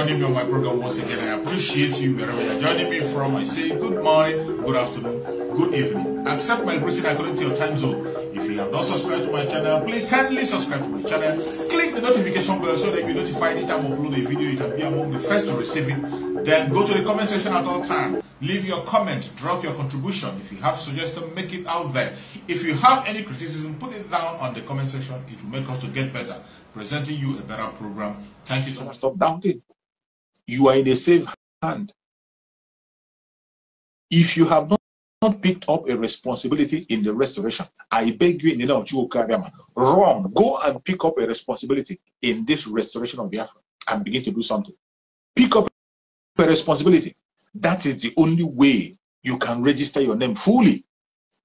joining me on my program once again. I appreciate you wherever you're joining me from. I say good morning, good afternoon, good evening. Accept my greeting according to your time zone. If you have not subscribed to my channel, please kindly subscribe to my channel. Click the notification bell so that you'll be notified each time I upload a video. You can be among the first to receive it. Then go to the comment section at all times. Leave your comment, drop your contribution. If you have suggestions, make it out there. If you have any criticism, put it down on the comment section. It will make us to get better, presenting you a better program. Thank you so much. Stop doubting. You are in a safe hand. If you have not picked up a responsibility in the restoration, I beg you in the name of Biafra, wrong. Go and pick up a responsibility in this restoration of Biafra and begin to do something. Pick up a responsibility. That is the only way you can register your name fully.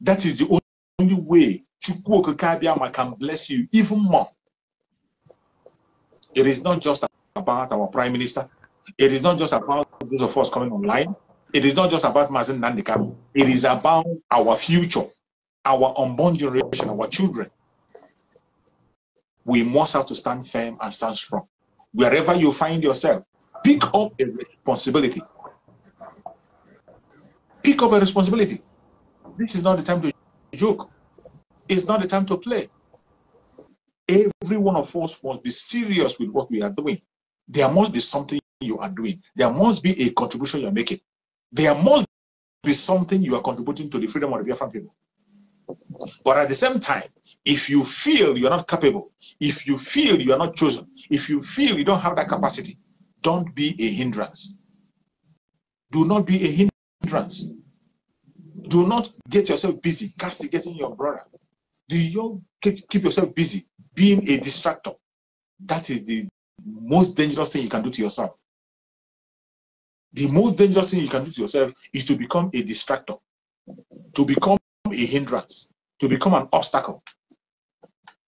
That is the only way Chukwu can bless you even more. It is not just about our Prime Minister. It is not just about those of us coming online. It is not just about Mazen Nandekano. It is about our future, our unborn generation, our children. We must have to stand firm and stand strong. Wherever you find yourself, pick up a responsibility. Pick up a responsibility. This is not the time to joke. It's not the time to play. Every one of us must be serious with what we are doing. There must be something you are doing. There must be a contribution you're making. There must be something you are contributing to the freedom of the Biafran people. But at the same time, if you feel you're not capable, if you feel you are not chosen, if you feel you don't have that capacity, don't be a hindrance. Do not be a hindrance. Do not get yourself busy castigating your brother. Do you keep yourself busy being a distractor? That is the most dangerous thing you can do to yourself. The most dangerous thing you can do to yourself is to become a distractor, to become a hindrance, to become an obstacle.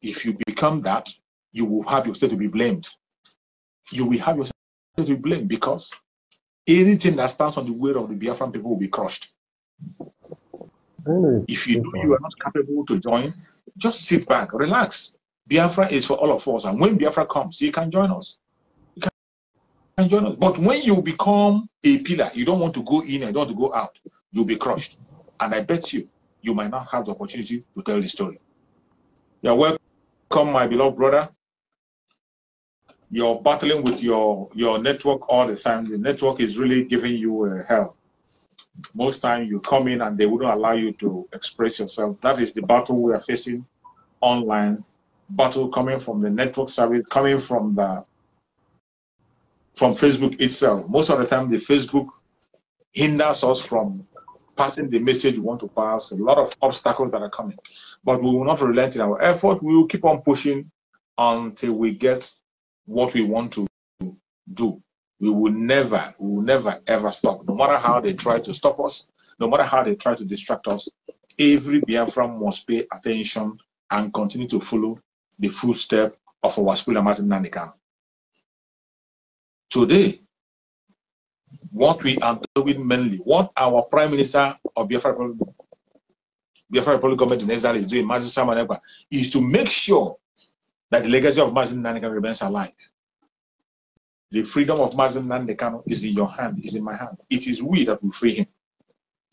If you become that, you will have yourself to be blamed. You will have yourself to be blamed because anything that stands on the way of the Biafran people will be crushed. If you know you are not capable to join, just sit back, relax. Biafra is for all of us, and when Biafra comes, you can join us. You can join us. But when you become a pillar, you don't want to go in and don't want to go out, you'll be crushed. And I bet you might not have the opportunity to tell the story. You're welcome, my beloved brother. You're battling with your network all the time. The network is really giving you hell. Most times you come in and they wouldn't allow you to express yourself. That is the battle we are facing online. Battle coming from the network service, coming from Facebook itself. Most of the time, the Facebook hinders us from passing the message we want to pass. A lot of obstacles that are coming, but we will not relent in our effort. We will keep on pushing until we get what we want to do. We will never ever stop. No matter how they try to stop us, no matter how they try to distract us, every Biafran must pay attention and continue to follow the footstep of our Spiller Mazen Nandekano. Today, what we are doing mainly, what our Prime Minister of Biafra Government in Exile is doing, Mazen Samanekwa, is to make sure that the legacy of Mazen Nandekano remains alive. The freedom of Mazen Nandekano is in your hand, is in my hand. It is we that will free him.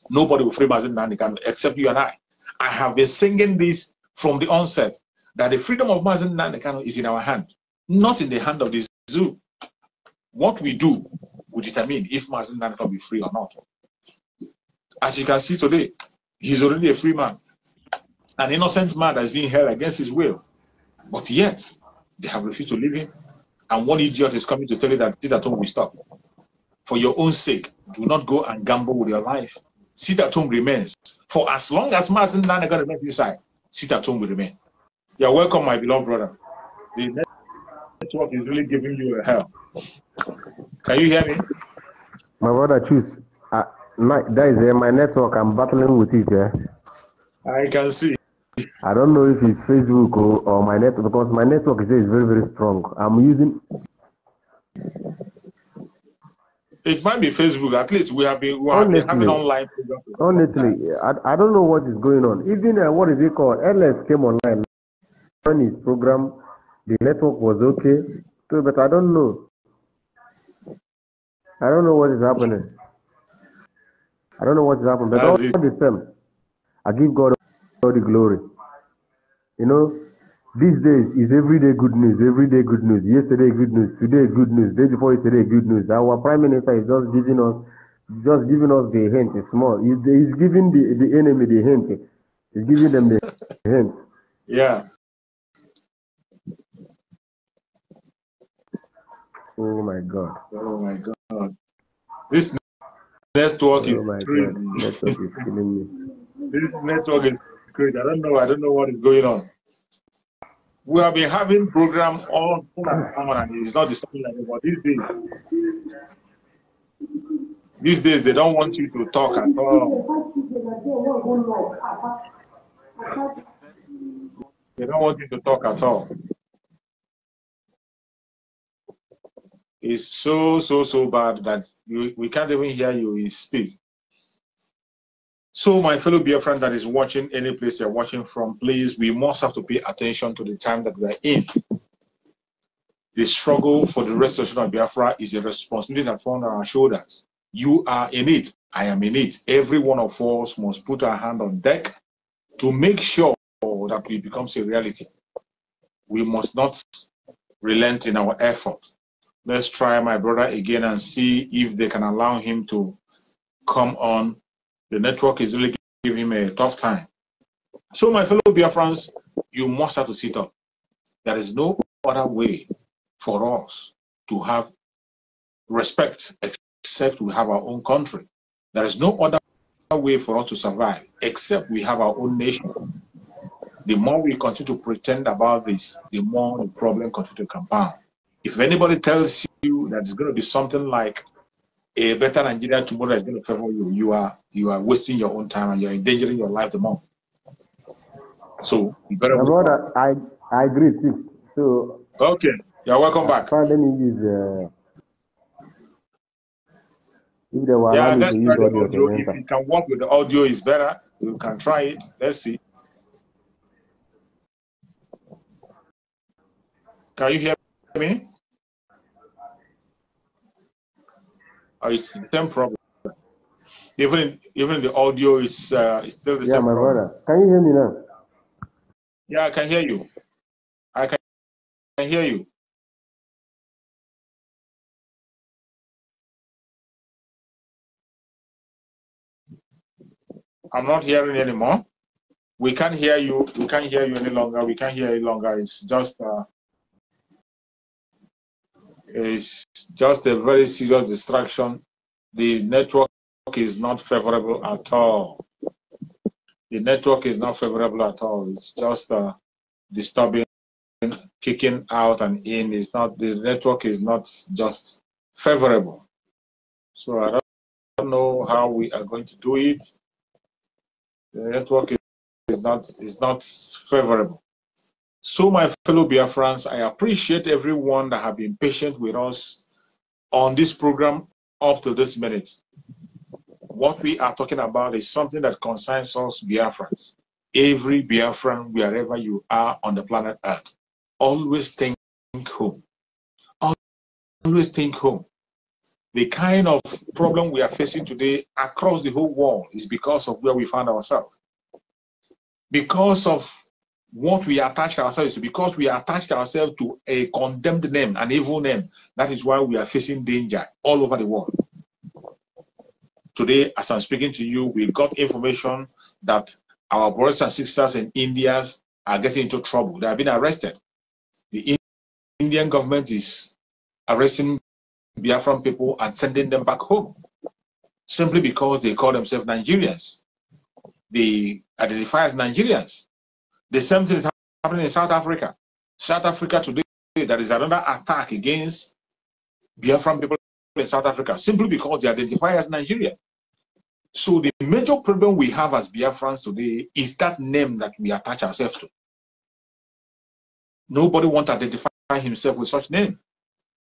Nobody will free Mazen Nandekano except you and I. I have been singing this from the onset, that the freedom of Mazen Nandekano is in our hand, not in the hand of the zoo. What we do will determine if Mazen Nandekano will be free or not. As you can see today, he's already a free man. An innocent man that is being held against his will. But yet, they have refused to leave him. And one idiot is coming to tell you that sit at home will stop. For your own sake, do not go and gamble with your life. Sit at home remains. For as long as Mazen Nandekano remains inside, sit at home will remain. You're welcome, my beloved brother. The network is really giving you a hell. Can you hear me? My brother, choose. That is my network. I'm battling with it. I can see. I don't know if it's Facebook or my network, because my network is very, very strong. I'm using. It might be Facebook. At least we have been having online programs. Honestly, I don't know what is going on. Even what is it called? LS came online on his program. The network was okay, so, but I don't know. I don't know what is happening. I don't know what is happening, but all That's it. the same, I give God all the glory. You know, these days is everyday good news, everyday good news. Yesterday good news, today good news, day before yesterday good news. Our Prime Minister is just giving us the hint. It's small. He's giving the enemy the hint. He's giving them the hint. Yeah. Oh my God. Oh my God. This network is Oh my God. crazy. Network is killing me. This network is crazy. I don't know. I don't know what is going on. We have been having program all and on, and it's not disturbing anymore. These days they don't want you to talk at all. They don't want you to talk at all. It's so bad that we can't even hear you. It's still. So, my fellow Biafran that is watching, any place you're watching from, please, we must have to pay attention to the time that we are in. The struggle for the restoration of Biafra is a responsibility that falls on our shoulders. You are in it. I am in it. Every one of us must put our hand on deck to make sure that it becomes a reality. We must not relent in our effort. Let's try my brother again and see if they can allow him to come on. The network is really giving him a tough time. So, my fellow Biafrans, you must have to sit up. There is no other way for us to have respect except we have our own country. There is no other way for us to survive except we have our own nation. The more we continue to pretend about this, the more the problem continues to compound. If anybody tells you that it's going to be something like a better Nigeria tomorrow is going to favor you, you are wasting your own time and you're endangering your life the more. So you better. My brother, I agree too. So okay, you're welcome back. Let me use if they will allow Yeah, me let's to try use the audio. audio. If you can work with the audio, is better. You can try it. Let's see. Can you hear me? Oh, it's the same problem. Even the audio is still the same my problem. brother. Can you hear me now? Yeah, I can hear you. I can hear you. I'm not hearing anymore. We can't hear you. We can't hear you any longer. We can't hear you longer. It's just a very serious distraction. The network is not favorable at all. The network is not favorable at all. It's just disturbing, kicking out and in. It's not, the network is not just favorable. So I don't know how we are going to do it. The network is not favorable. So my fellow Biafrans, I appreciate everyone that have been patient with us on this program up to this minute. What we are talking about is something that concerns us Biafrans. Every Biafran, wherever you are on the planet Earth, always think home. Always think home. The kind of problem we are facing today across the whole world is because of where we find ourselves. Because of what we attached ourselves to, because we attached ourselves to a condemned name, an evil name. That is why we are facing danger all over the world. Today, as I'm speaking to you, we got information that our brothers and sisters in India are getting into trouble. They have been arrested. The Indian government is arresting Biafran people and sending them back home simply because they call themselves Nigerians. They identify as Nigerians. The same thing is happening in South Africa. South Africa today, there is another attack against Biafran people in South Africa simply because they identify as Nigerian. So the major problem we have as Biafrans today is that name that we attach ourselves to. Nobody wants to identify himself with such name.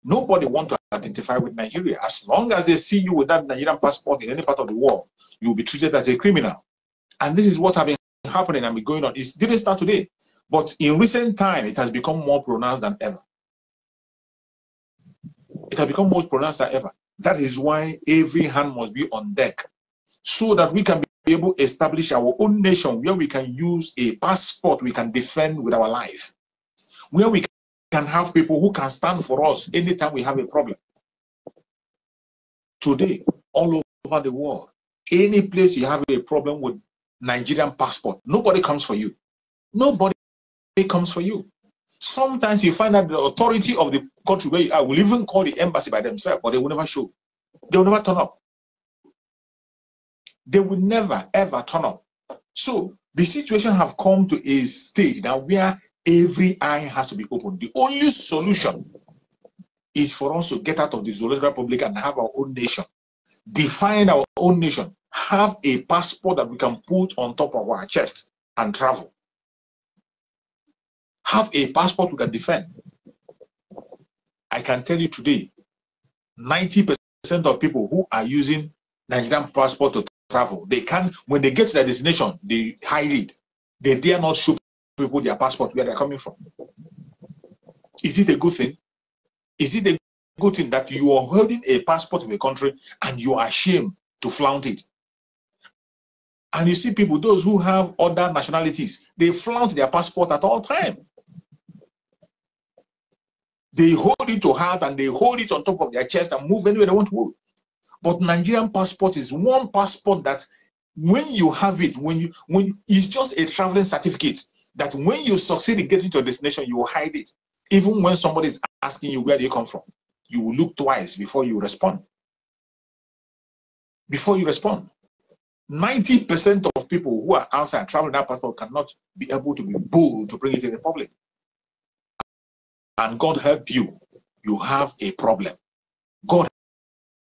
Nobody wants to identify with Nigeria. As long as they see you with that Nigerian passport in any part of the world, you will be treated as a criminal. And this is what has been happening and been going on. It didn't start today, but in recent time, it has become more pronounced than ever. It has become more pronounced than ever. That is why every hand must be on deck, so that we can be able to establish our own nation where we can use a passport we can defend with our life, where we can have people who can stand for us anytime we have a problem. Today, all over the world, any place you have a problem with Nigerian passport, nobody comes for you. Nobody comes for you. Sometimes you find that the authority of the country where you are will even call the embassy by themselves, but they will never show. They will never turn up. They will never, ever turn up. So the situation have come to a stage now where every eye has to be opened. The only solution is for us to get out of the zoological republic and have our own nation, define our own nation, have a passport that we can put on top of our chest and travel. Have a passport we can defend. I can tell you today, 90% of people who are using Nigerian passport to travel, they can, when they get to their destination, they hide it. They dare not show people their passport where they're coming from. Is it a good thing? Is it a good thing that you are holding a passport of a country and you are ashamed to flaunt it? And you see people, those who have other nationalities, they flaunt their passport at all times. They hold it to heart and they hold it on top of their chest and move anywhere they want to move. But Nigerian passport is one passport that when you have it, when it's just a traveling certificate that when you succeed in getting to your destination, you will hide it. Even when somebody is asking you where do you come from, you will look twice before you respond. Before you respond. 90% of people who are outside traveling that passport cannot be able to be bold to bring it in the public. And God help you, you have a problem. God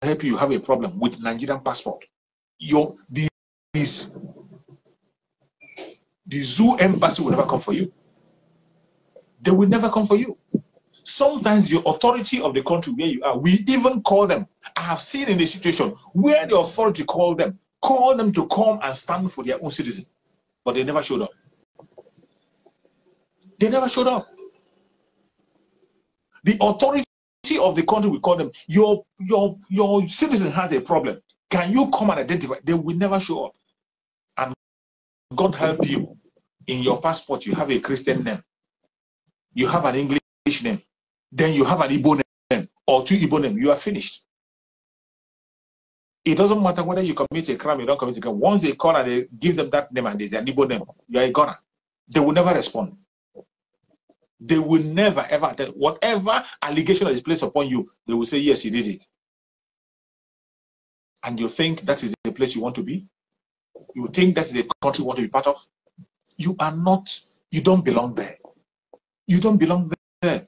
help you, you have a problem with Nigerian passport. The zoo embassy will never come for you. They will never come for you. Sometimes the authority of the country where you are, we even call them. I have seen in a situation where the authority called them to come and stand for their own citizens, but they never showed up. They never showed up. The authority of the country, we call them, your citizen has a problem. Can you come and identify? They will never show up. And God help you. In your passport, you have a Christian name. You have an English name. Then you have an Igbo name or two Igbo names. You are finished. It doesn't matter whether you commit a crime or you don't commit a crime. Once they call and they give them that name and they an Igbo name, you are a goner. They will never respond. They will never ever tell whatever allegation is placed upon you. They will say yes, you did it. And you think that is the place you want to be? You think that's the country you want to be part of? You are not. You don't belong there. You don't belong there.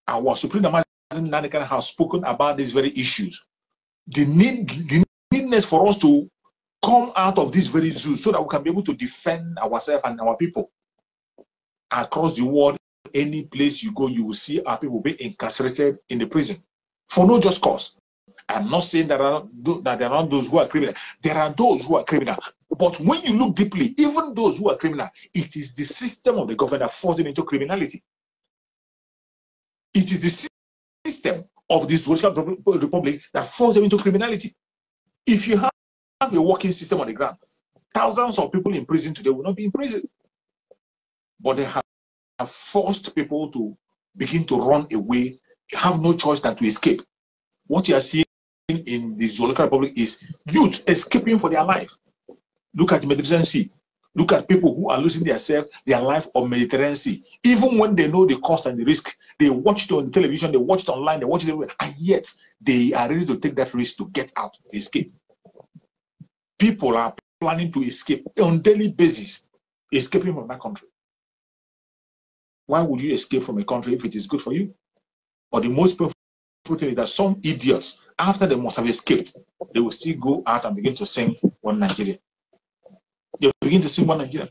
Our Supreme Nanikan has spoken about these very issues. The needness for us to come out of this very zoo so that we can be able to defend ourselves and our people across the world. Any place you go, you will see our people being incarcerated in the prison for no just cause. I'm not saying that there are not those who are criminal. There are those who are criminal. But when you look deeply, even those who are criminal, it is the system of the government that forces them into criminality. It is the system of this social republic that forces them into criminality. If you have a working system on the ground, thousands of people in prison today will not be in prison. But they have forced people to begin to run away, have no choice than to escape. What you are seeing in the zoological republic is youth escaping for their life. Look at the Mediterranean Sea. Look at people who are losing their life on Mediterranean Sea. Even when they know the cost and the risk, they watch it on television, they watch it online, they watch it everywhere, and yet they are ready to take that risk to get out, to escape. People are planning to escape on a daily basis, escaping from that country. Why would you escape from a country if it is good for you? But the most painful thing is that some idiots, after they must have escaped, they will still go out and begin to sing One Nigeria. They begin to sing One Nigeria.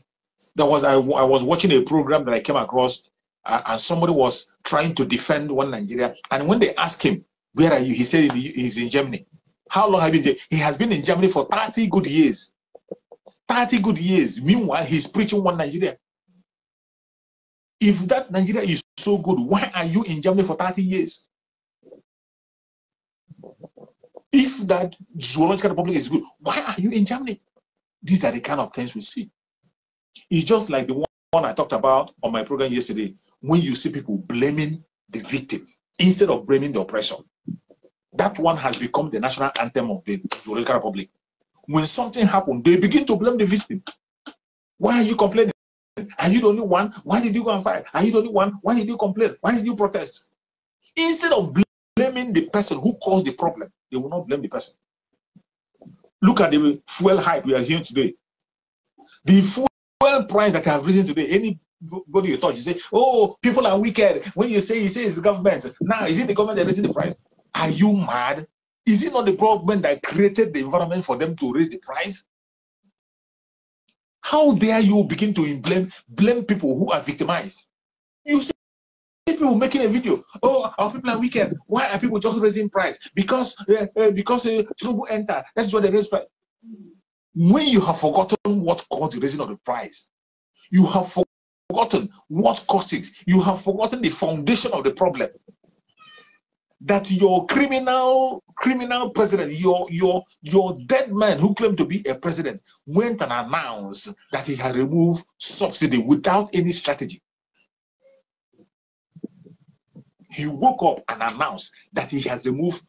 I was watching a program that I came across, and somebody was trying to defend One Nigeria. And when they asked him, "Where are you?" he said he's in Germany. How long have you been there? He has been in Germany for 30 good years. 30 good years. Meanwhile, he's preaching One Nigeria. If that Nigeria is so good, why are you in Germany for 30 years? If that zoological republic is good, why are you in Germany? These are the kind of things we see. It's just like the one I talked about on my program yesterday, when you see people blaming the victim instead of blaming the oppressor. That one has become the national anthem of the zoological republic. When something happened, they begin to blame the victim. Why are you complaining? Are you the only one? Why did you go and fight? Are you the only one? Why did you complain? Why did you protest? Instead of blaming the person who caused the problem, they will not blame the person. Look at the fuel hype we are hearing today. The fuel price that have risen today, anybody you touch, you say, oh, people are wicked. When you say it's the government. Now, is it the government that raising the price? Are you mad? Is it not the government that created the environment for them to raise the price? How dare you begin to blame people who are victimized? You see people making a video. Oh, our people are wicked. Why are people just raising price? Because Tinubu entered. That's why they raise price. When you have forgotten what caused the raising of the price, you have forgotten what caused it. You have forgotten the foundation of the problem. That your criminal president, your dead man who claimed to be a president, went and announced that he had removed subsidy without any strategy. He woke up and announced that he has removed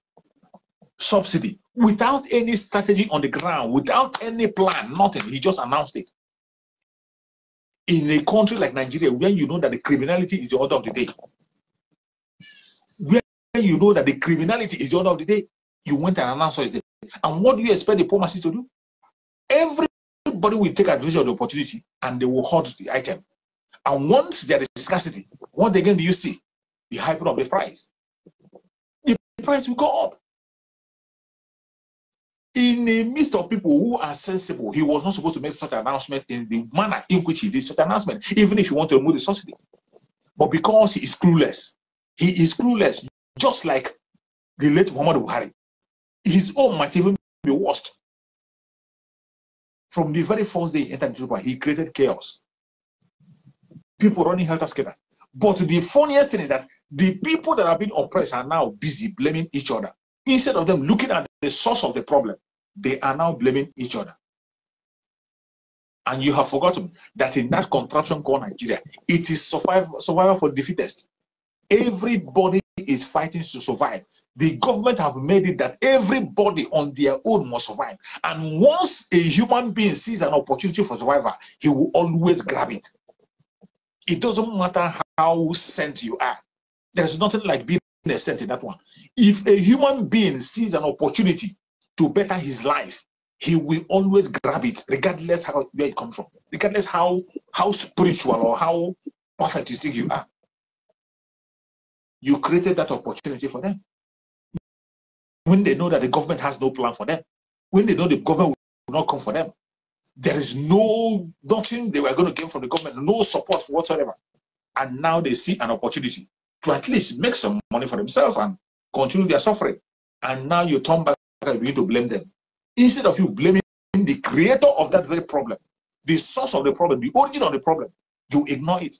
subsidy without any strategy on the ground, without any plan, nothing. He just announced it. In a country like Nigeria, where you know that the criminality is the order of the day, where you know that the criminality is the order of the day, you went and announced it. And what do you expect the poor masses to do? Everybody will take advantage of the opportunity and they will hoard the item. And once there is scarcity, what again do you see? The hyping of the price. The price will go up. In the midst of people who are sensible, he was not supposed to make such an announcement in the manner in which he did such an announcement, even if he wanted to remove the subsidy. But because he is clueless, just like the late Muhammad Buhari. His own might even be worse. From the very first day he entered the he created chaos. People running helter-skelter. But the funniest thing is that the people that have been oppressed are now busy blaming each other. Instead of them looking at the source of the problem, they are now blaming each other. And you have forgotten that in that contraption called Nigeria, it is survival for the defeatist. Everybody is fighting to survive. The government have made it that everybody on their own must survive. And once a human being sees an opportunity for survival, he will always grab it. It doesn't matter how sent you are. There's nothing like being a saint in that one. If a human being sees an opportunity to better his life, he will always grab it, regardless where it comes from, regardless how spiritual or how perfect you think you are. You created that opportunity for them. When they know that the government has no plan for them, when they know the government will not come for them, there is nothing they were going to gain from the government, no support whatsoever. And now they see an opportunity to at least make some money for themselves and continue their suffering. And now you turn back and begin to blame them. Instead of you blaming the creator of that very problem, the source of the problem, the origin of the problem, you ignore it.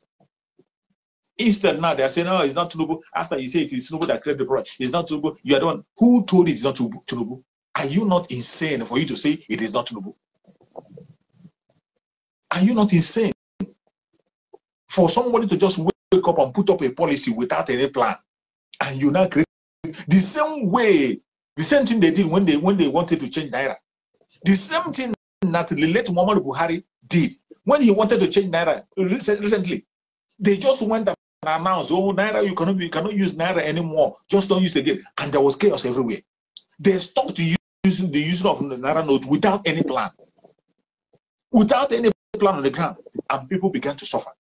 Instead, now they are saying, no, it's not Tinubu. After you say it is Tinubu that created the problem, it's not Tinubu. You are the one who told it it's not Tinubu. Are you not insane for you to say it is not Tinubu? Are you not insane for somebody to just wake up and put up a policy without any plan, and you now create the same way, the same thing they did when they wanted to change Naira, the same thing that the late Muhammad Buhari did when he wanted to change Naira recently. They just went and announced, oh, Naira, you cannot use Naira anymore. Just don't use it again. And there was chaos everywhere. They stopped the use of the Naira note without any plan. Without any plan on the ground. And people began to suffer.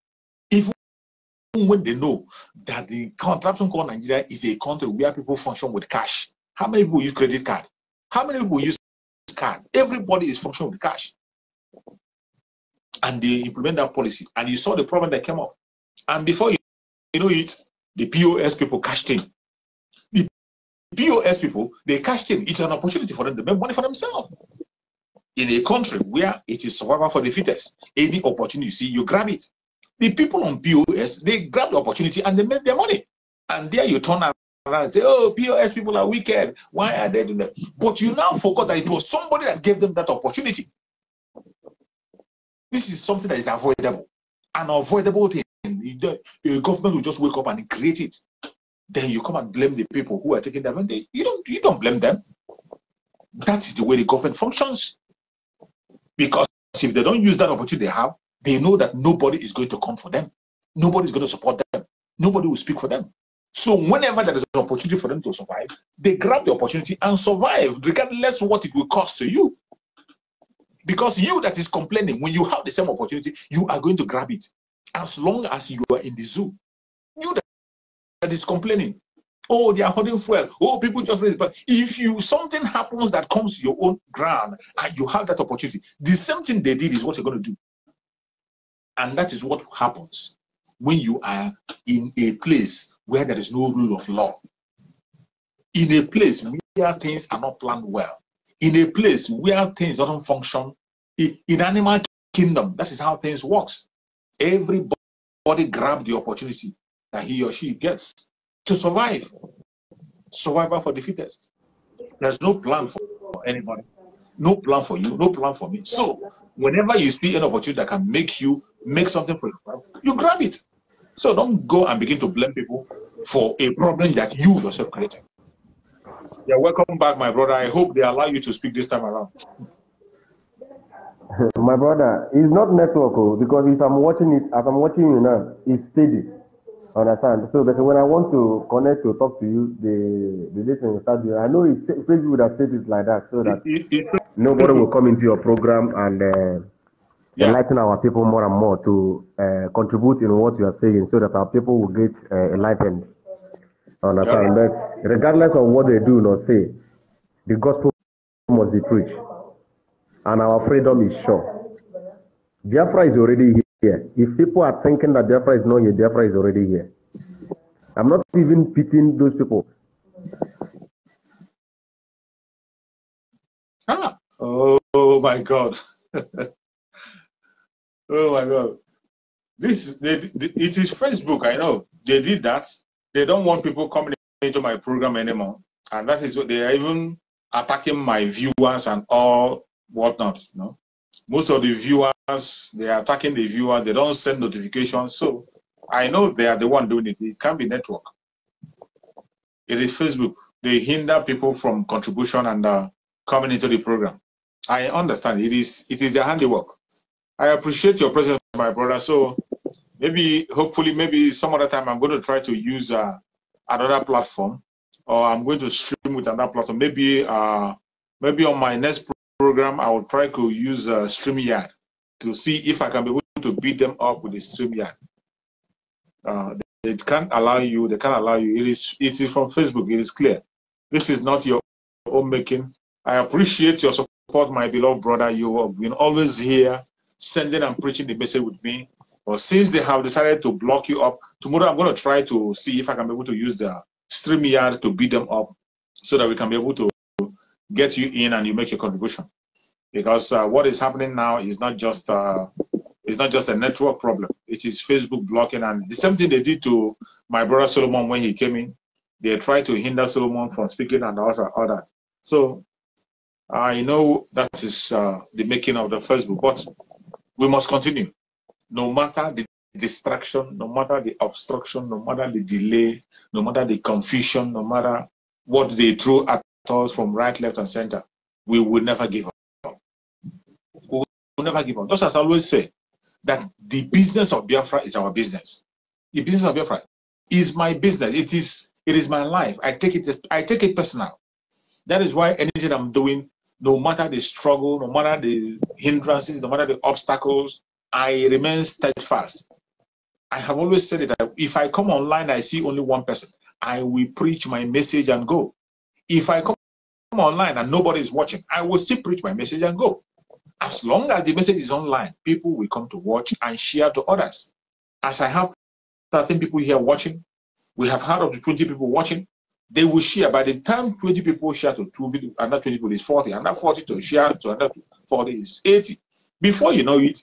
Even when they know that the contraption called Nigeria is a country where people function with cash. How many people use credit card? How many people use card? Everybody is functioning with cash. And they implement that policy. And you saw the problem that came up. And before you know it, the POS people cashed in. The POS people, they cashed in. It's an opportunity for them to make money for themselves. In a country where it is survival for the fittest, any opportunity you see, you grab it. The people on POS, they grab the opportunity and they make their money. And there you turn around and say, oh, POS people are wicked. Why are they doing that? But you now forgot that it was somebody that gave them that opportunity. This is something that is avoidable. An avoidable thing. The government will just wake up and create it. Then you come and blame the people who are taking the advantage. You don't blame them. That is the way the government functions. Because if they don't use that opportunity they have, they know that nobody is going to come for them. Nobody is going to support them. Nobody will speak for them. So whenever there is an opportunity for them to survive, they grab the opportunity and survive, regardless of what it will cost to you. Because you that is complaining, when you have the same opportunity, you are going to grab it. As long as you are in the zoo. You that is complaining, oh, they are holding fuel, oh, people just raise it. But if something happens that comes to your own ground and you have that opportunity, the same thing they did is what you're going to do. And that is what happens when you are in a place where there is no rule of law. In a place where things are not planned well. In a place where things don't function. In animal kingdom, that is how things works. Everybody grab the opportunity that he or she gets to survive. Survival for the fittest. There's no plan for anybody. No plan for you, no plan for me. So whenever you see an opportunity that can make you make something for yourself, you grab it. So don't go and begin to blame people for a problem that you yourself created. Yeah, welcome back, my brother. I hope they allow you to speak this time around. My brother, it's not network, because if I'm watching it, as I'm watching you now, it's steady. Understand? So, but when I want to connect to talk to you, the listen will start doing. I know it's Facebook that said it like that, so that nobody will come into your program and enlighten our people more and more to contribute in what you are saying, so that our people will get enlightened. Understand? But regardless of what they do or say, the gospel must be preached, and our freedom is sure. Biafra is already here. If people are thinking that Biafra is not here, Biafra is already here. I'm not even pitying those people. Oh my God. Oh my God. It is Facebook, I know. They did that. They don't want people coming into my program anymore. And that is what they are even attacking my viewers and all whatnot. You know? Most of the viewers, they are attacking the viewer. They don't send notifications. So I know they are the one doing it. It can't be network. It is Facebook. They hinder people from contribution and coming into the program. I understand. It is their handiwork. I appreciate your presence, my brother. So maybe, hopefully, maybe some other time I'm going to try to use another platform, or I'm going to stream with another platform. Maybe on my next program, I will try to use StreamYard to see if I can be able to beat them up with the StreamYard. They can't allow you. They can't allow you. It is from Facebook. It is clear. This is not your own making. I appreciate your support, my beloved brother. You have been always here, sending and preaching the message with me. But since they have decided to block you up, tomorrow I'm going to try to see if I can be able to use the StreamYard to beat them up, so that we can be able to get you in and you make your contribution. Because what is happening now is not just a network problem. It is Facebook blocking, and the same thing they did to my brother Solomon when he came in. They tried to hinder Solomon from speaking and also others. So I know that is the making of the Facebook, but we must continue. No matter the distraction, no matter the obstruction, no matter the delay, no matter the confusion, no matter what they throw at us from right, left, and center, we will never give up. We will never give up. Just as I always say, that the business of Biafra is our business. The business of Biafra is my business. It is my life. I take it personal. That is why anything I'm doing, no matter the struggle, no matter the hindrances, no matter the obstacles, I remain steadfast. I have always said it, that if I come online, I see only one person, I will preach my message and go. If I come online and nobody is watching, I will still preach my message and go. As long as the message is online, people will come to watch and share to others. As I have 13 people here watching, we have heard of the 20 people watching, they will share. By the time 20 people share to 2 people, another 20 people is 40, another 40 to share to another 40 is 80. Before you know it,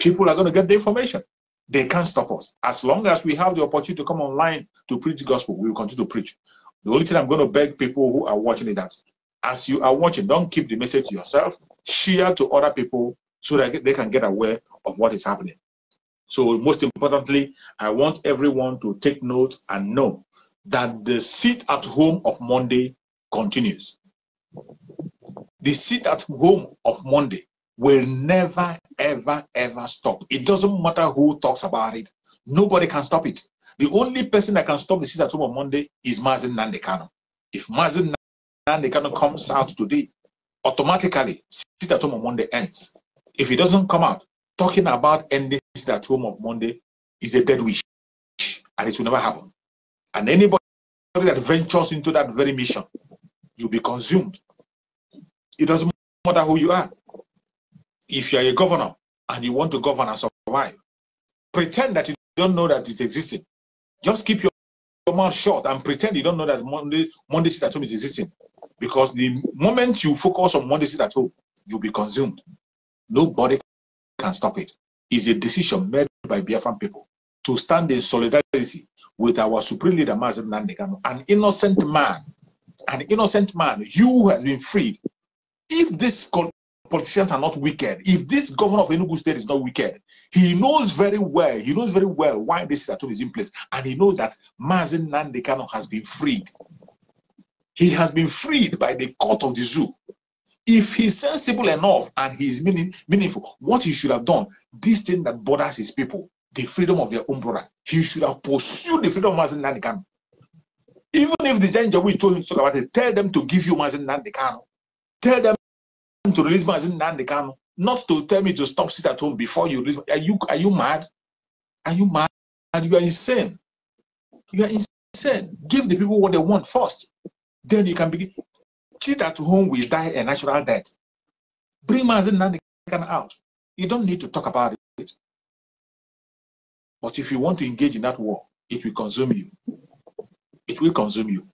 people are going to get the information. They can't stop us. As long as we have the opportunity to come online to preach the gospel, we will continue to preach. The only thing I'm going to beg people who are watching is that as you are watching, don't keep the message to yourself. Share to other people so that they can get aware of what is happening. So most importantly, I want everyone to take note and know that the sit at home of Monday continues. The sit at home of Monday will never, ever, ever stop. It doesn't matter who talks about it. Nobody can stop it. The only person that can stop the sit at home on Monday is Mazi Nnamdi Kanu. If Mazi Nnamdi Kanu comes out today, automatically sit at home on Monday ends. If he doesn't come out, talking about ending sit at home on Monday is a dead wish, and it will never happen. And anybody that ventures into that very mission, you'll be consumed. It doesn't matter who you are. If you're a governor and you want to govern and survive, pretend that you don't know that it existed. Just keep your mouth shut and pretend you don't know that Monday sit at home is existing. Because the moment you focus on Monday sit at home, you'll be consumed. Nobody can stop it. It's a decision made by Biafran people to stand in solidarity with our supreme leader, Mazi Nnamdi Kanu, an innocent man, who has been freed. If these politicians are not wicked, if this governor of Enugu State is not wicked, he knows very well why this statute is in place, and he knows that Mazi Nnamdi Kanu has been freed. He has been freed by the court of the zoo. If he's sensible enough and he's meaningful, what he should have done, this thing that bothers his people, the freedom of their own brother, he should have pursued the freedom of Mazi Nnamdi Kanu. Even if the Janjaweed told him to talk about it, tell them to give you Mazi Nnamdi Kanu. Tell them to release Mazi Nnamdi Kanu, not to tell me to stop sit at home before you release. Are you mad? Are you mad? You are insane. You are insane. Give the people what they want first. Then you can begin. Sit at home will die a natural death. Bring Mazi Nnamdi Kanu out. You don't need to talk about it. But if you want to engage in that war, it will consume you. It will consume you.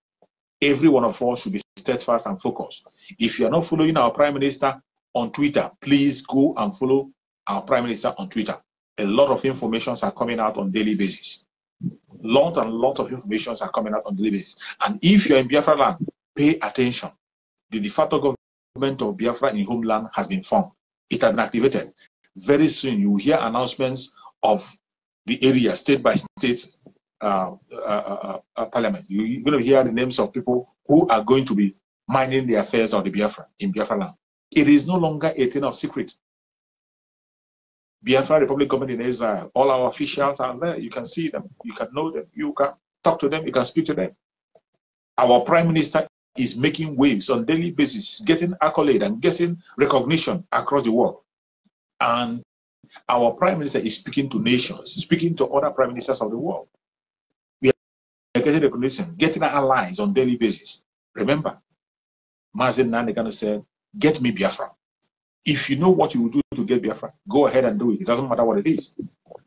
Every one of us should be steadfast and focused. If you are not following our Prime Minister on Twitter, please go and follow our Prime Minister on Twitter. A lot of informations are coming out on daily basis. Lots and lots of informations are coming out on daily basis. And if you're in Biafra land, pay attention. The de facto government of Biafra in homeland has been formed. It has been activated. Very soon you will hear announcements of the area, state by state parliament. You're going to hear the names of people who are going to be minding the affairs of the Biafra in Biafra land. It is no longer a thing of secret. Biafra Republic Government in Exile, all our officials are there. You can see them, you can know them, you can talk to them, you can speak to them. Our Prime Minister is making waves on a daily basis, getting accolade and getting recognition across the world. And our Prime Minister is speaking to nations, speaking to other Prime Ministers of the world. We are getting recognition, getting allies on a daily basis. Remember, Mazi Nnamdi Kanu said, get me Biafra. If you know what you will do to get Biafra, go ahead and do it. It doesn't matter what it is.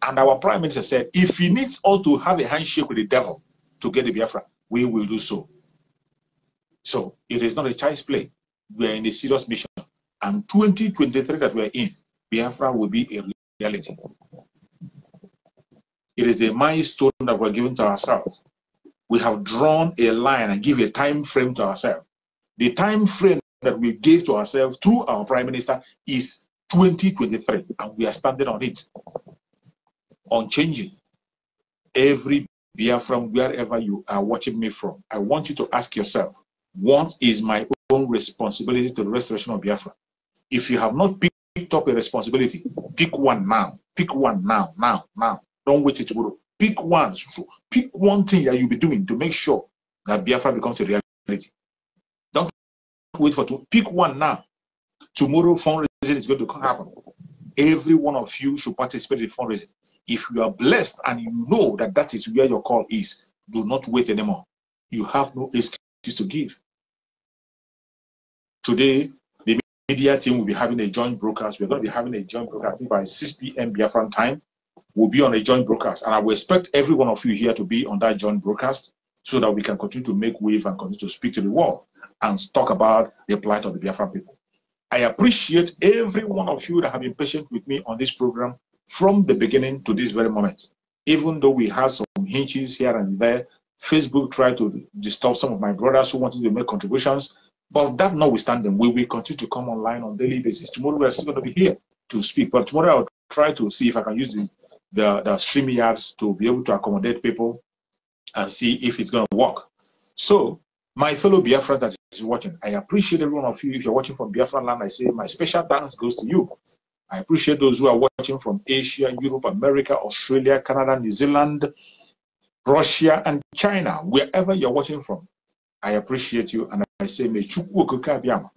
And our Prime Minister said, if he needs us to have a handshake with the devil to get the Biafra, we will do so. So it is not a child's play. We are in a serious mission. And 2023 that we are in, Biafra will be a reality. It is a milestone that we're giving to ourselves. We have drawn a line and give a time frame to ourselves. The time frame that we gave to ourselves through our Prime Minister is 2023, and we are standing on it, unchanging. Every Biafran, wherever you are watching me from, I want you to ask yourself, what is my own responsibility to the restoration of Biafra? If you have not picked up a responsibility, pick one now. Pick one now. Don't wait till tomorrow. Pick one. Pick one thing that you'll be doing to make sure that Biafra becomes a reality. Don't wait for to pick one now. Tomorrow fundraising is going to happen. Every one of you should participate in fundraising. If you are blessed and you know that that is where your call is, do not wait anymore. You have no excuse to give. Today, the media team will be having a joint broadcast. We're going to be having a joint broadcast. I think by 6 p.m. Biafran time, we'll be on a joint broadcast. And I will expect every one of you here to be on that joint broadcast so that we can continue to make wave and continue to speak to the world and talk about the plight of the Biafran people. I appreciate every one of you that have been patient with me on this program from the beginning to this very moment. Even though we had some hinges here and there Facebook tried to disturb some of my brothers who wanted to make contributions. But that notwithstanding, we will continue to come online on a daily basis. Tomorrow we are still going to be here to speak. But tomorrow I'll try to see if I can use the stream yards to be able to accommodate people and see if it's going to work. So, my fellow Biafra that is watching, I appreciate every one of you. If you're watching from Biafra land, I say my special thanks goes to you. I appreciate those who are watching from Asia, Europe, America, Australia, Canada, New Zealand, Russia, and China. Wherever you're watching from, I appreciate you, and I say, may Chukwu Okike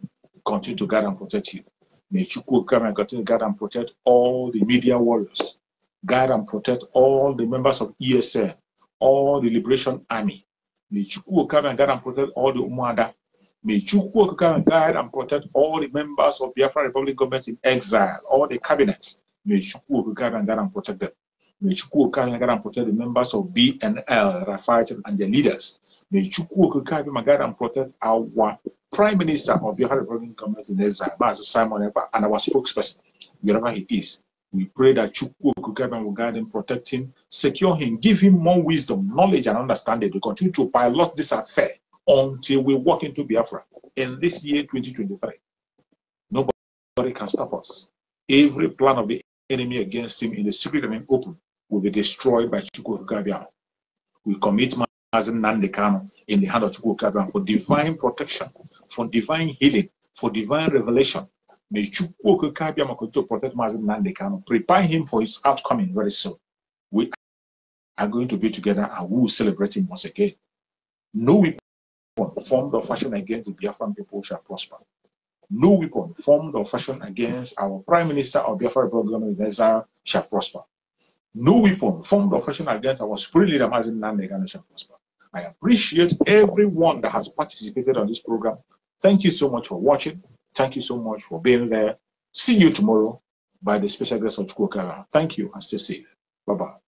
continue to guide and protect you. May Chukwu Okike continue to guide and protect all the media warriors, guide and protect all the members of ESN, all the Liberation Army. May Chukwu Okike guide and protect all the Umuada. May Chukwu Okike guide and protect all the members of Biafra Republic Government in exile, all the cabinets. May Chukwu Okike guide and protect them. May Chukwu Okike guide and protect the members of BNL that are fighting and their leaders. May Chukwu Okike guide and protect our Prime Minister of Biafra Republic Government in exile, Master Simon Ekpa, and our spokesperson, wherever he is. We pray that Chukwu Okike will guide him, protect him, secure him, give him more wisdom, knowledge, and understanding to continue to pilot this affair until we walk into Biafra in this year 2023. Nobody can stop us. Every plan of the enemy against him in the secret and in open will be destroyed by Chukwu Okike. We commit Mazen Nnamdi Kanu in the hand of Chukwu Okike for divine protection, for divine healing, for divine revelation. May Chukwu Okike continue to protect Mazen Nnamdi Kanu, prepare him for his outcoming very soon. We are going to be together and we will celebrate him once again. No weapon formed or fashioned against the Biafran people shall prosper. No weapon formed or fashioned against our Prime Minister of Biafra Government in exile shall prosper. No weapon formed or fashioned against our spirit leader Mazen Nnamdi Kanu shall prosper. I appreciate everyone that has participated on this program. Thank you so much for watching. Thank you so much for being there. See you tomorrow by the special grace of Chukwu Okike. Thank you and stay safe. Bye-bye.